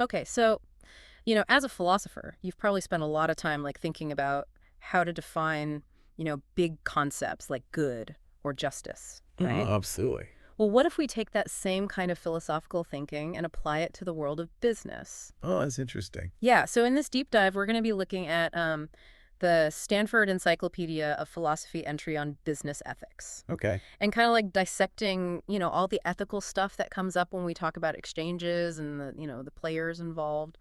Okay, so, as a philosopher, you've probably spent a lot of time like thinking about how to define, big concepts like good or justice, right? Oh, absolutely. Well, what if we take that same kind of philosophical thinking and apply it to the world of business? Oh, that's interesting. Yeah, so in this deep dive, we're going to be looking at the Stanford Encyclopedia of Philosophy entry on business ethics Okay. and kind of like dissecting, all the ethical stuff that comes up when we talk about exchanges and the players involved.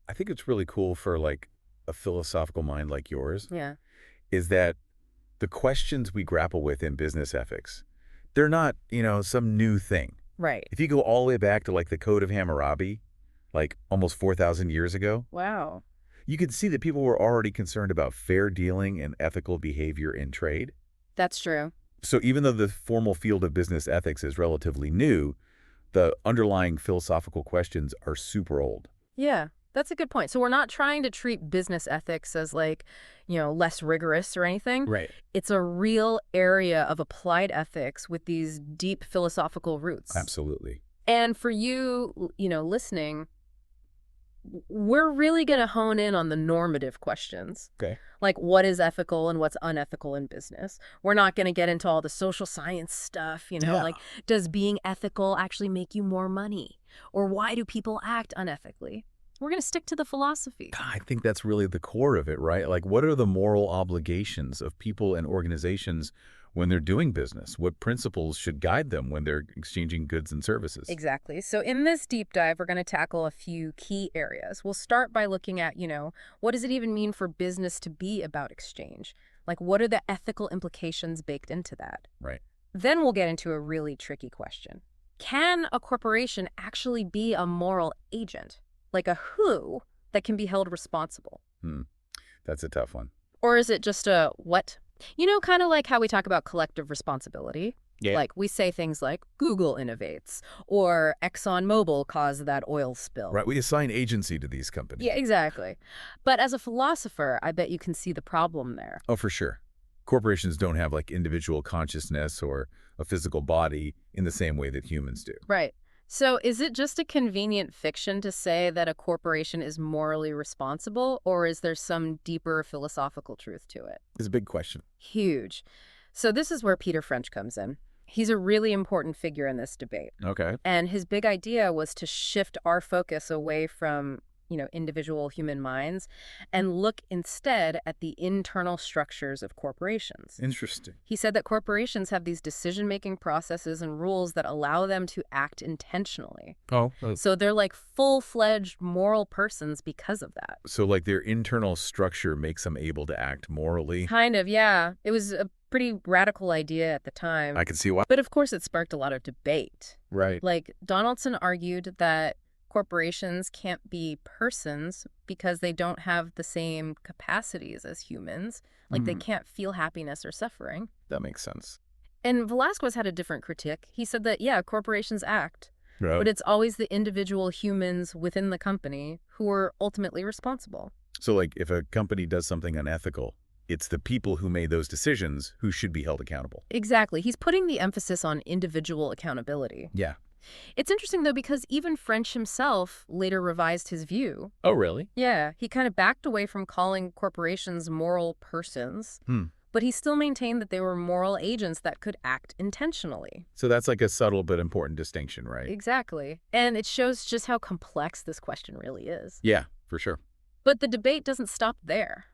I think it's really cool for like a philosophical mind like yours Yeah, is that the questions we grapple with in business ethics, they're not, some new thing. right. If you go all the way back to like the Code of Hammurabi, like almost 4,000 years ago, Wow. you could see that people were already concerned about fair dealing and ethical behavior in trade. That's true. So even though the formal field of business ethics is relatively new, the underlying philosophical questions are super old. Yeah, that's a good point. So we're not trying to treat business ethics as like, less rigorous or anything. Right. It's a real area of applied ethics with these deep philosophical roots. Absolutely. And for you, listening, we're really going to hone in on the normative questions. Okay. Like what is ethical and what's unethical in business. We're not going to get into all the social science stuff, Yeah. like does being ethical actually make you more money? Or why do people act unethically? We're going to stick to the philosophy. I think that's really the core of it, right? Like, what are the moral obligations of people and organizations when they're doing business? What principles should guide them when they're exchanging goods and services? Exactly. So in this deep dive, we're going to tackle a few key areas. We'll start by looking at, what does it even mean for business to be about exchange? Like, what are the ethical implications baked into that? Right. Then we'll get into a really tricky question. Can a corporation actually be a moral agent? Like a who that can be held responsible? Hmm. That's a tough one. Or is it just a what? Kind of like how we talk about collective responsibility. Yeah. Like we say things like Google innovates or ExxonMobil caused that oil spill. Right. We assign agency to these companies. Yeah, exactly. But as a philosopher, I bet you can see the problem there. Oh, for sure. Corporations don't have like individual consciousness or a physical body in the same way that humans do. Right. So is it just a convenient fiction to say that a corporation is morally responsible, or is there some deeper philosophical truth to it? It's a big question. Huge. So this is where Peter French comes in. He's a really important figure in this debate. Okay. And his big idea was to shift our focus away from, individual human minds and look instead at the internal structures of corporations. Interesting. He said that corporations have these decision-making processes and rules that allow them to act intentionally. Oh. So they're like full-fledged moral persons because of that. So like their internal structure makes them able to act morally. Kind of, yeah. It was a pretty radical idea at the time. I can see why. But of course, it sparked a lot of debate. Right. Like, Donaldson argued that corporations can't be persons because they don't have the same capacities as humans. Like, they can't feel happiness or suffering. That makes sense. And Velasquez had a different critique. He said that, yeah, corporations act, Right. but it's always the individual humans within the company who are ultimately responsible. So like if a company does something unethical, it's the people who made those decisions who should be held accountable. Exactly. He's putting the emphasis on individual accountability. Yeah. It's interesting, though, because even French himself later revised his view. Oh, really? Yeah, he kind of backed away from calling corporations moral persons, Hmm. but he still maintained that they were moral agents that could act intentionally. So that's like a subtle but important distinction, right? Exactly. And it shows just how complex this question really is. Yeah, for sure. But the debate doesn't stop there.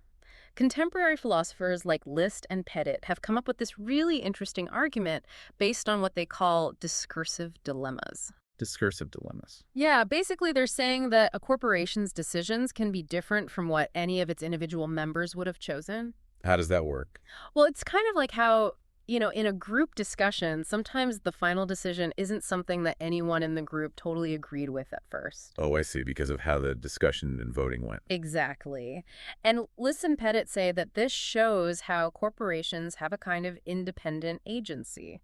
Contemporary philosophers like List and Pettit have come up with this really interesting argument based on what they call discursive dilemmas. Discursive dilemmas. Yeah, basically they're saying that a corporation's decisions can be different from what any of its individual members would have chosen. How does that work? Well, it's kind of like how, in a group discussion, sometimes the final decision isn't something that anyone in the group totally agreed with at first. Oh, I see, because of how the discussion and voting went. Exactly. And Liss and Pettit say that this shows how corporations have a kind of independent agency.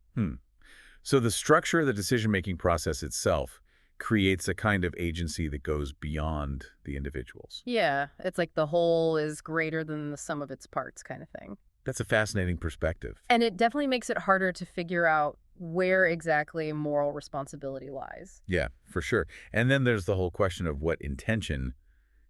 So the structure of the decision-making process itself creates a kind of agency that goes beyond the individuals. Yeah, it's like the whole is greater than the sum of its parts kind of thing. That's a fascinating perspective. And it definitely makes it harder to figure out, where exactly moral responsibility lies. Yeah, for sure. And then there's the whole question of what intention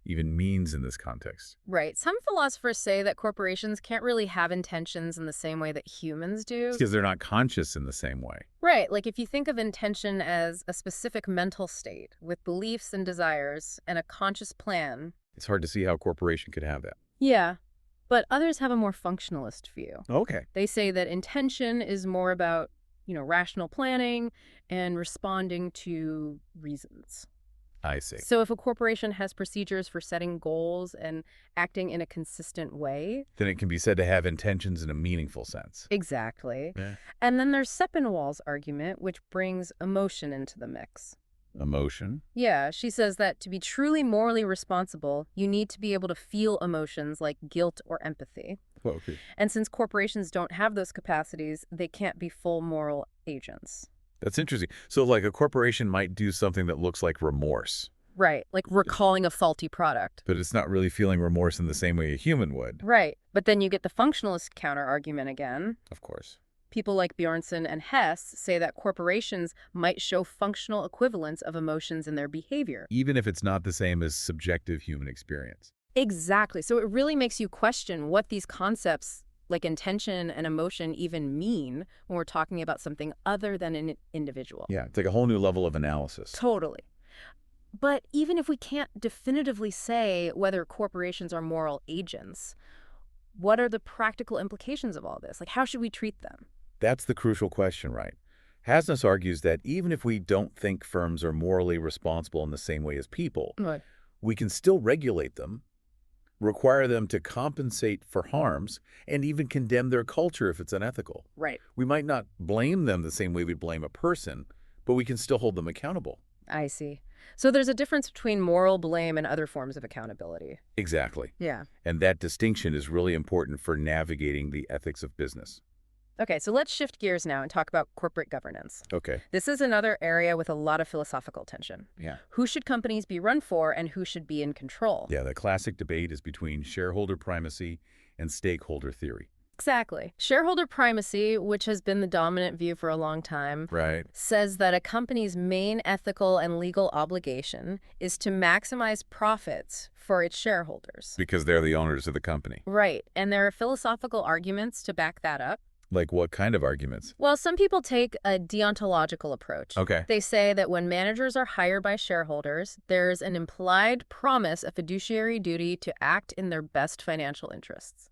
even means in this context. Right. Some philosophers say that corporations can't really have intentions in the same way that humans It's do. because they're not conscious in the same way. Right. Like if you think of intention as a specific mental state with beliefs and desires and a conscious plan. It's hard to see how a corporation could have that. Yeah. But others have a more functionalist view. Okay. They say that intention is more about, rational planning and responding to reasons. I see. So if a corporation has procedures for setting goals and acting in a consistent way. Then it can be said to have intentions in a meaningful sense. Exactly. Yeah. And then there's Sepinwall's argument, which brings emotion into the mix. Emotion. Yeah, she says that to be truly morally responsible, you need to be able to feel emotions like guilt or empathy. Okay. And since corporations don't have those capacities, they can't be full moral agents. That's interesting. So like a corporation might do something that looks like remorse, Right, like recalling a faulty product. but it's not really feeling remorse in the same way a human would. Right, but then you get the functionalist counter-argument again. Of course. People like Bjornson and Hess say that corporations might show functional equivalence of emotions in their behavior. Even if it's not the same as subjective human experience. Exactly. So it really makes you question what these concepts like intention and emotion even mean when we're talking about something other than an individual. Yeah, it's like a whole new level of analysis. Totally. But even if we can't definitively say whether corporations are moral agents, what are the practical implications of all this? Like, how should we treat them? That's the crucial question, right? Hasnas argues that even if we don't think firms are morally responsible in the same way as people, Right. we can still regulate them, require them to compensate for harms, and even condemn their culture if it's unethical. Right. We might not blame them the same way we'd blame a person, but we can still hold them accountable. I see. So there's a difference between moral blame and other forms of accountability. Exactly. Yeah. And that distinction is really important for navigating the ethics of business. Okay, so let's shift gears now and talk about corporate governance. Okay. This is another area with a lot of philosophical tension. Yeah. Who should companies be run for and who should be in control? Yeah, the classic debate is between shareholder primacy and stakeholder theory. Exactly. Shareholder primacy, which has been the dominant view for a long time, Right. says that a company's main ethical and legal obligation is to maximize profits for its shareholders. Because they're the owners of the company. Right, and there are philosophical arguments to back that up. Like what kind of arguments? Well, some people take a deontological approach. Okay. They say that when managers are hired by shareholders, there's an implied promise of fiduciary duty to act in their best financial interests.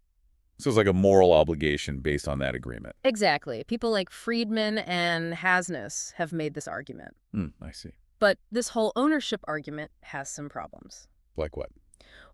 So it's like a moral obligation based on that agreement. Exactly. People like Friedman and Hasnas have made this argument. I see. But this whole ownership argument has some problems. Like what?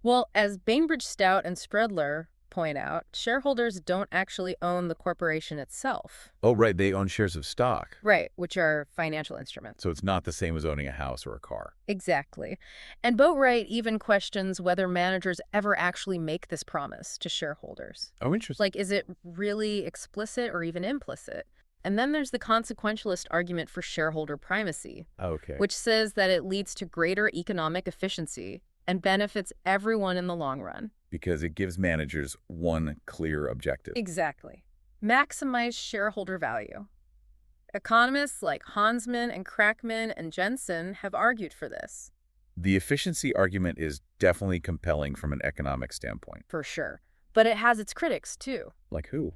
Well, as Bainbridge Stout and Spreadler point out, shareholders don't actually own the corporation itself. Oh, right. They own shares of stock. Right, which are financial instruments. So it's not the same as owning a house or a car. Exactly. And Boatwright even questions whether managers ever actually make this promise to shareholders. Oh, interesting. Like, is it really explicit or even implicit? And then there's the consequentialist argument for shareholder primacy, Okay. which says that it leads to greater economic efficiency and benefits everyone in the long run. Because it gives managers one clear objective. Exactly. Maximize shareholder value. Economists like Hansman and Crackman and Jensen have argued for this. The efficiency argument is definitely compelling from an economic standpoint. For sure. But it has its critics, too. Like who?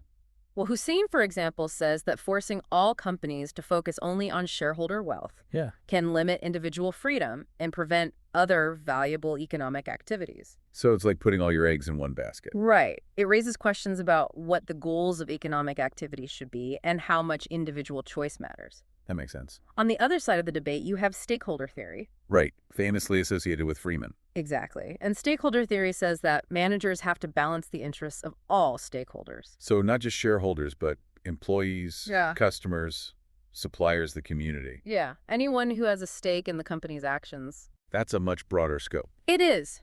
Well, Hussein, for example, says that forcing all companies to focus only on shareholder wealth Yeah. can limit individual freedom and prevent other valuable economic activities. So it's like putting all your eggs in one basket. Right. It raises questions about what the goals of economic activity should be and how much individual choice matters. That makes sense. On the other side of the debate, you have stakeholder theory. Right. Famously associated with Freeman. Exactly. And stakeholder theory says that managers have to balance the interests of all stakeholders. So not just shareholders, but employees, Yeah. customers, suppliers, the community. Yeah, anyone who has a stake in the company's actions. That's a much broader scope. It is.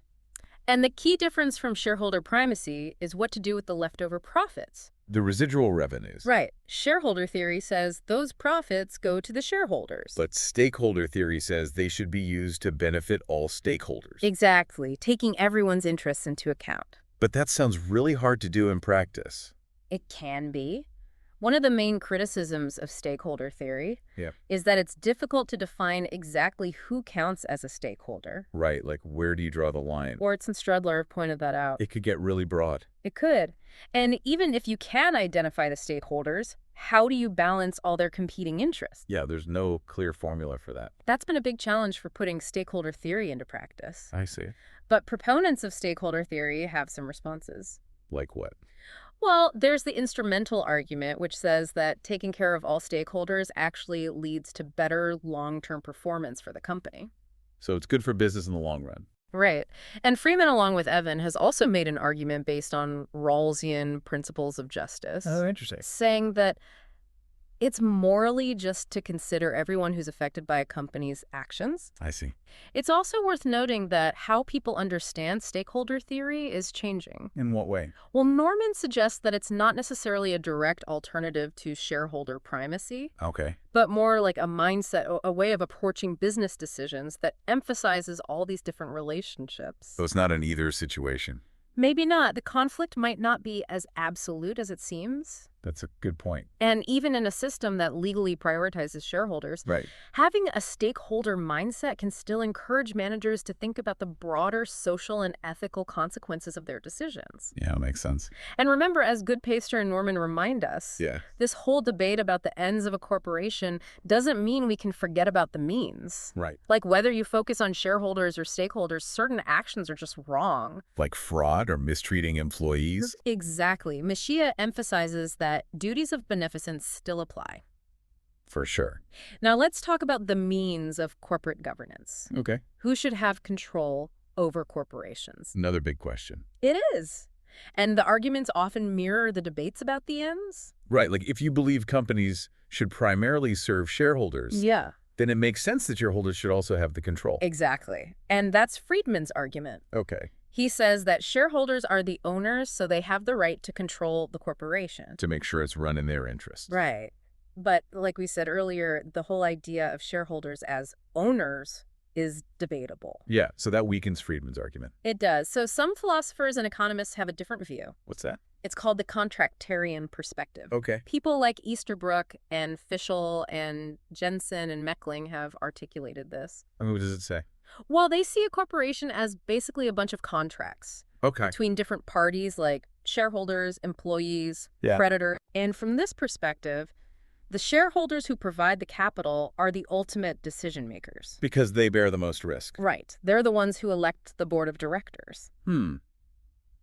And the key difference from shareholder primacy is what to do with the leftover profits. The residual revenues. Right. Shareholder theory says those profits go to the shareholders. But stakeholder theory says they should be used to benefit all stakeholders. Exactly, taking everyone's interests into account. But that sounds really hard to do in practice. It can be. One of the main criticisms of stakeholder theory Yeah. is that it's difficult to define exactly who counts as a stakeholder. Right, like where do you draw the line? Orts and Strudler have pointed that out. It could get really broad. It could. And even if you can identify the stakeholders, how do you balance all their competing interests? Yeah, there's no clear formula for that. That's been a big challenge for putting stakeholder theory into practice. I see. But proponents of stakeholder theory have some responses. Like what? Well, there's the instrumental argument, which says that taking care of all stakeholders actually leads to better long-term performance for the company. So it's good for business in the long run. Right. And Freeman, along with Evan, has also made an argument based on Rawlsian principles of justice, Oh, interesting. saying that it's morally just to consider everyone who's affected by a company's actions. I see. It's also worth noting that how people understand stakeholder theory is changing. In what way? Well, Norman suggests that it's not necessarily a direct alternative to shareholder primacy, Okay. but more like a mindset, a way of approaching business decisions that emphasizes all these different relationships. So it's not an either situation. Maybe not. The conflict might not be as absolute as it seems. That's a good point. And even in a system that legally prioritizes shareholders, Right. having a stakeholder mindset can still encourage managers to think about the broader social and ethical consequences of their decisions. Yeah, makes sense. And remember, as Goodpaster and Norman remind us, Yeah. this whole debate about the ends of a corporation doesn't mean we can forget about the means. Right. Like whether you focus on shareholders or stakeholders, certain actions are just wrong. Like fraud or mistreating employees? Exactly. Mishia emphasizes that duties of beneficence still apply. For sure. Now let's talk about the means of corporate governance. Okay. Who should have control over corporations? Another big question. It is. And the arguments often mirror the debates about the ends. Right. Like if you believe companies should primarily serve shareholders, Yeah, then it makes sense that shareholders should also have the control. exactly. And that's Friedman's argument. Okay. He says that shareholders are the owners, so they have the right to control the corporation. To make sure it's run in their interest. Right. But like we said earlier, the whole idea of shareholders as owners is debatable. Yeah. So that weakens Friedman's argument. It does. So some philosophers and economists have a different view. What's that? It's called the contractarian perspective. Okay. People like Easterbrook and Fischel and Jensen and Meckling have articulated this. I mean, what does it say? Well, they see a corporation as basically a bunch of contracts Okay. between different parties like shareholders, employees, Yeah. creditor. And from this perspective, the shareholders who provide the capital are the ultimate decision makers. Because they bear the most risk. Right. They're the ones who elect the board of directors.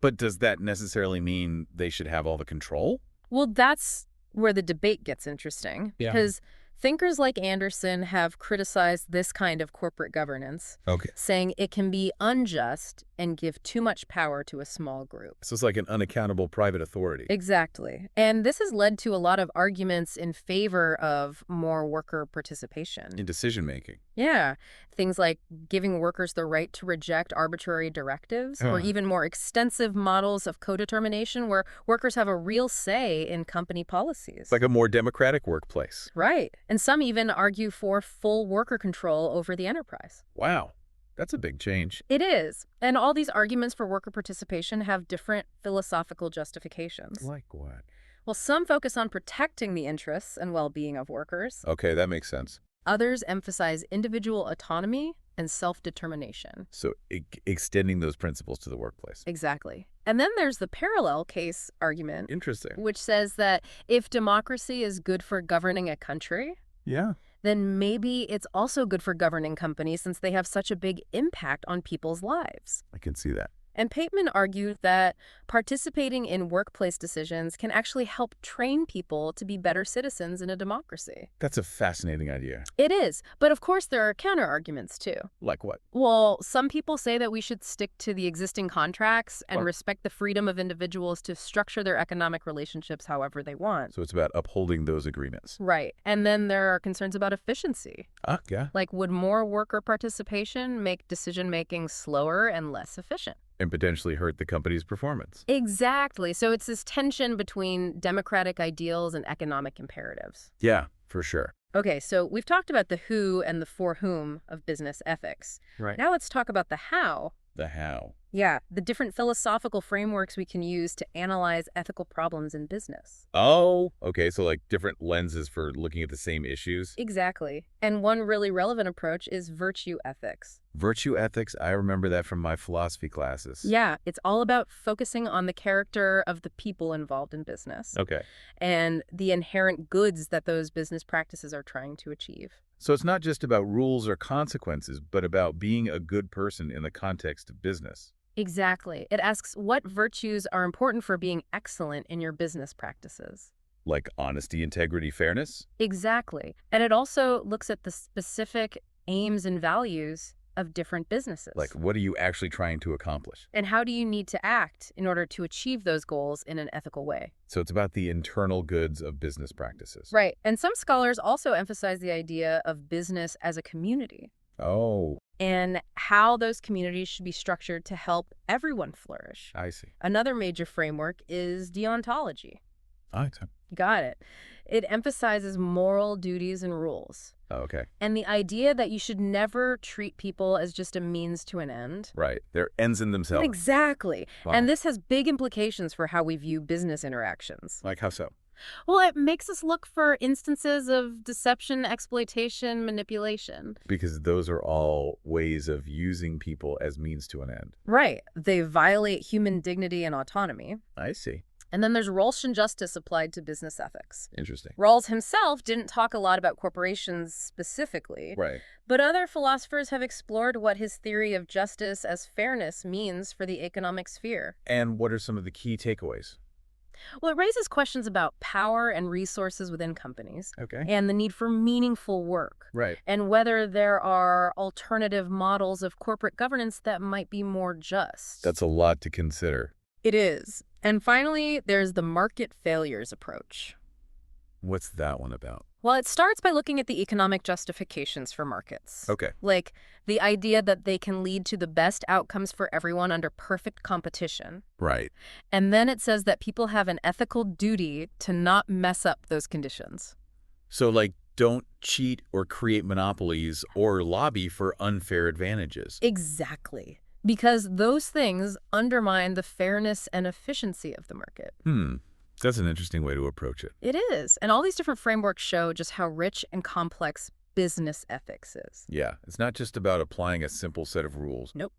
But does that necessarily mean they should have all the control? Well, that's where the debate gets interesting. Yeah. Because thinkers like Anderson have criticized this kind of corporate governance, Okay. saying it can be unjust and give too much power to a small group. So it's like an unaccountable private authority. Exactly. And this has led to a lot of arguments in favor of more worker participation. In decision making. Yeah. Things like giving workers the right to reject arbitrary directives, or Ugh. even more extensive models of co-determination where workers have a real say in company policies. It's like a more democratic workplace. Right. And some even argue for full worker control over the enterprise. Wow. That's a big change. It is. And all these arguments for worker participation have different philosophical justifications. Like what? Well, some focus on protecting the interests and well-being of workers. Okay, that makes sense. Others emphasize individual autonomy and self-determination. So extending those principles to the workplace. Exactly. And then there's the parallel case argument, Interesting. which says that if democracy is good for governing a country, Yeah. then maybe it's also good for governing companies since they have such a big impact on people's lives. I can see that. And Pateman argued that participating in workplace decisions can actually help train people to be better citizens in a democracy. That's a fascinating idea. It is. But of course, there are counter-arguments, too. Like what? Well, some people say that we should stick to the existing contracts and Well- respect the freedom of individuals to structure their economic relationships however they want. So it's about upholding those agreements. Right. And then there are concerns about efficiency. Ah, yeah. Like, would more worker participation make decision-making slower and less efficient? And potentially hurt the company's performance. Exactly. So it's this tension between democratic ideals and economic imperatives. Yeah, for sure. Okay, so we've talked about the who and the for whom of business ethics. Right. Now let's talk about the how The how. Yeah, the different philosophical frameworks we can use to analyze ethical problems in business. Oh, okay. So like different lenses for looking at the same issues. Exactly. And one really relevant approach is virtue ethics. Virtue ethics, I remember that from my philosophy classes. Yeah, it's all about focusing on the character of the people involved in business Okay. and the inherent goods that those business practices are trying to achieve. So it's not just about rules or consequences, but about being a good person in the context of business. Exactly. It asks what virtues are important for being excellent in your business practices. Like honesty, integrity, fairness? Exactly. And it also looks at the specific aims and values of different businesses. Like what are you actually trying to accomplish? And how do you need to act in order to achieve those goals in an ethical way? So it's about the internal goods of business practices. Right. And some scholars also emphasize the idea of business as a community Oh, and how those communities should be structured to help everyone flourish. I see. Another major framework is deontology. I see. You got it. It emphasizes moral duties and rules. Oh, okay. And the idea that you should never treat people as just a means to an end. Right. They're ends in themselves. Exactly. Wow. And this has big implications for how we view business interactions. Like how so? Well, it makes us look for instances of deception, exploitation, manipulation. Because those are all ways of using people as means to an end. Right. They violate human dignity and autonomy. I see. And then there's Rawlsian justice applied to business ethics. Interesting. Rawls himself didn't talk a lot about corporations specifically, Right. but other philosophers have explored what his theory of justice as fairness means for the economic sphere. And what are some of the key takeaways? Well, it raises questions about power and resources within companies Okay. and the need for meaningful work, Right. and whether there are alternative models of corporate governance that might be more just. That's a lot to consider. It is. And finally, there's the market failures approach. What's that one about? Well, it starts by looking at the economic justifications for markets. Okay. Like the idea that they can lead to the best outcomes for everyone under perfect competition. Right. And then it says that people have an ethical duty to not mess up those conditions. So like don't cheat or create monopolies or lobby for unfair advantages. Exactly. Because those things undermine the fairness and efficiency of the market. That's an interesting way to approach it. It is. And all these different frameworks show just how rich and complex business ethics is. Yeah. It's not just about applying a simple set of rules. Nope.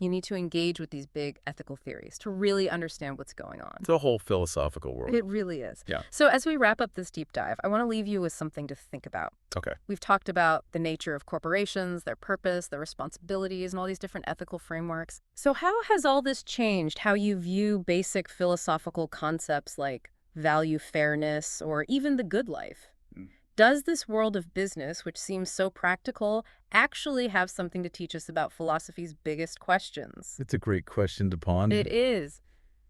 You need to engage with these big ethical theories to really understand what's going on. It's a whole philosophical world. It really is. Yeah. So as we wrap up this deep dive, I want to leave you with something to think about. Okay. We've talked about the nature of corporations, their purpose, their responsibilities, and all these different ethical frameworks. So how has all this changed how you view basic philosophical concepts like value fairness or even the good life? Does this world of business, which seems so practical, actually have something to teach us about philosophy's biggest questions? It's a great question to ponder. It is.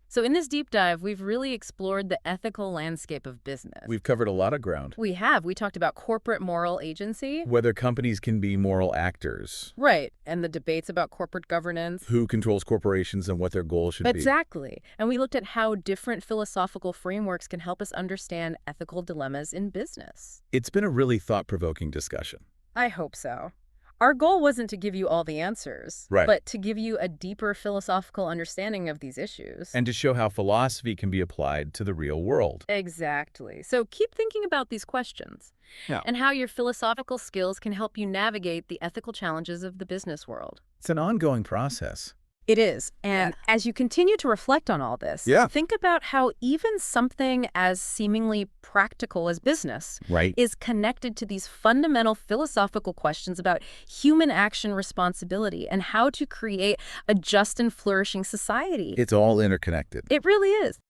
So in this deep dive, we've really explored the ethical landscape of business. We've covered a lot of ground. We have. We talked about corporate moral agency. Whether companies can be moral actors. Right. And the debates about corporate governance. Who controls corporations and what their goals should be. Exactly. And we looked at how different philosophical frameworks can help us understand ethical dilemmas in business. It's been a really thought-provoking discussion. I hope so. Our goal wasn't to give you all the answers, Right. but to give you a deeper philosophical understanding of these issues. And to show how philosophy can be applied to the real world. Exactly. So keep thinking about these questions and how your philosophical skills can help you navigate the ethical challenges of the business world. It's an ongoing process. It is. And as you continue to reflect on all this, think about how even something as seemingly practical as business Right. is connected to these fundamental philosophical questions about human action responsibility and how to create a just and flourishing society. It's all interconnected. It really is.